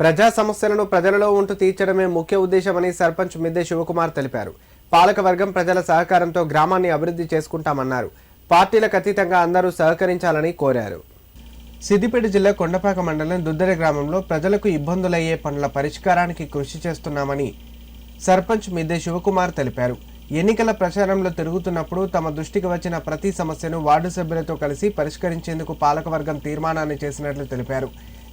ప్రజా సమస్యలను ప్రజలలో ఉంటూ తీర్చడమే ముఖ్య ఉద్దేశమని సర్పంచ్ మిద్దె శివకుమార్ తెలిపారు. పాలకవర్గం ప్రజల సహకారంతో గ్రామాన్ని అభివృద్ధి చేసుకుంటామన్నారు. పార్టీలకు అతీతంగా అందరూ సహకరించాలని కోరారు. సిద్దిపేట జిల్లా కొండపాక మండలం దుద్దెర గ్రామంలో ప్రజలకు ఇబ్బందులయ్యే పనుల పరిష్కారానికి కృషి చేస్తున్నామని సర్పంచ్ మిద్దె శివకుమార్ తెలిపారు. ఎన్నికల ప్రచారంలో తిరుగుతున్నప్పుడు తమ దృష్టికి వచ్చిన ప్రతి సమస్యను వార్డు సభ్యులతో కలిసి పరిష్కరించేందుకు పాలకవర్గం తీర్మానాన్ని చేసినట్లు తెలిపారు.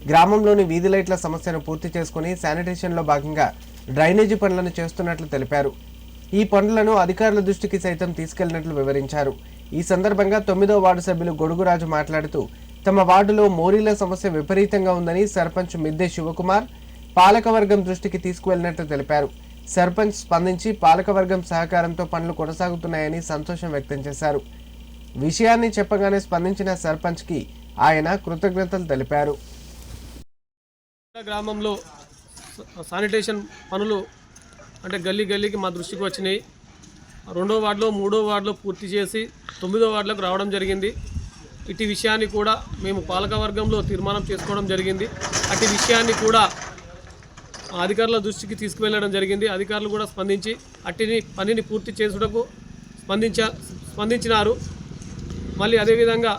గ్రామంలోని వీధి లైట్ల సమస్యను పూర్తి చేసుకుని శానిటేషన్లో భాగంగా డ్రైనేజీ పనులను చేస్తున్నట్లు తెలిపారు. ఈ పనులను అధికారుల దృష్టికి సైతం తీసుకెళ్లినట్లు వివరించారు. ఈ సందర్భంగా 9వ వార్డు సభ్యులు గొడుగురాజు మాట్లాడుతూ తమ వార్డులో మోరీల సమస్య విపరీతంగా ఉందని సర్పంచ్ మిద్దె శివకుమార్ పాలకవర్గం దృష్టికి తీసుకువెళ్లినట్లు తెలిపారు. సర్పంచ్ స్పందించి పాలకవర్గం సహకారంతో పనులు కొనసాగుతున్నాయని సంతోషం వ్యక్తం చేశారు. విషయాన్ని చెప్పగానే స్పందించిన సర్పంచ్కి ఆయన కృతజ్ఞతలు తెలిపారు. గ్రామంలో శానిటేషన్ పనులు అంటే గల్లీ గల్లీకి మా దృష్టికి వచ్చినాయి. 2వ వార్డులో 3వ వార్డులో పూర్తి చేసి 9వ వార్డులకు రావడం జరిగింది. ఇటు విషయాన్ని కూడా మేము పాలకవర్గంలో తీర్మానం చేసుకోవడం జరిగింది. అటు విషయాన్ని కూడా అధికారుల దృష్టికి తీసుకువెళ్ళడం జరిగింది. అధికారులు కూడా స్పందించి పనిని పూర్తి చేసుటకు స్పందించినారు. మళ్ళీ అదేవిధంగా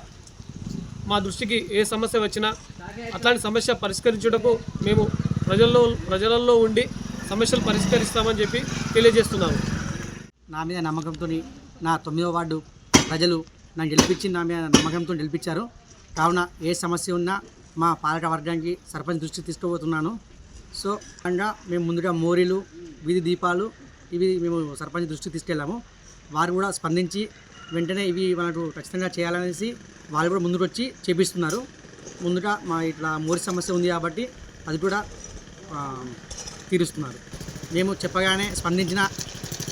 మా దృష్టికి ఏ సమస్య వచ్చినా అట్లాంటి సమస్య పరిష్కరించుటకు మేము ప్రజలలో ఉండి సమస్యలు పరిష్కరిస్తామని చెప్పి తెలియజేస్తున్నాము. నా మీద నమ్మకంతో నా 9వ వార్డు ప్రజలు నన్ను గెలిపించి నా మీద నమ్మకంతో గెలిపించారు. కావున ఏ సమస్య ఉన్నా మా పాలక వర్గానికి సర్పంచ్ దృష్టికి తీసుకుపోతున్నాను. సో అనగా మేము ముందుగా మోరీలు, వీధి దీపాలు ఇవి మేము సర్పంచ్ దృష్టికి తీసుకెళ్ళాము. వారు కూడా స్పందించి వెంటనే ఇవి మనకు ఖచ్చితంగా చేయాలనేసి వాళ్ళు కూడా ముందుకు వచ్చి చేపిస్తున్నారు. ముందుగా మా ఇట్లా మోరీ సమస్య ఉంది కాబట్టి అది కూడా తీరుస్తున్నారు. మేము చెప్పగానే స్పందించిన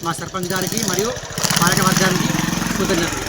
మా సర్పంచ్ గారికి మరియు పాలక వర్గానికి కృతజ్ఞతలు.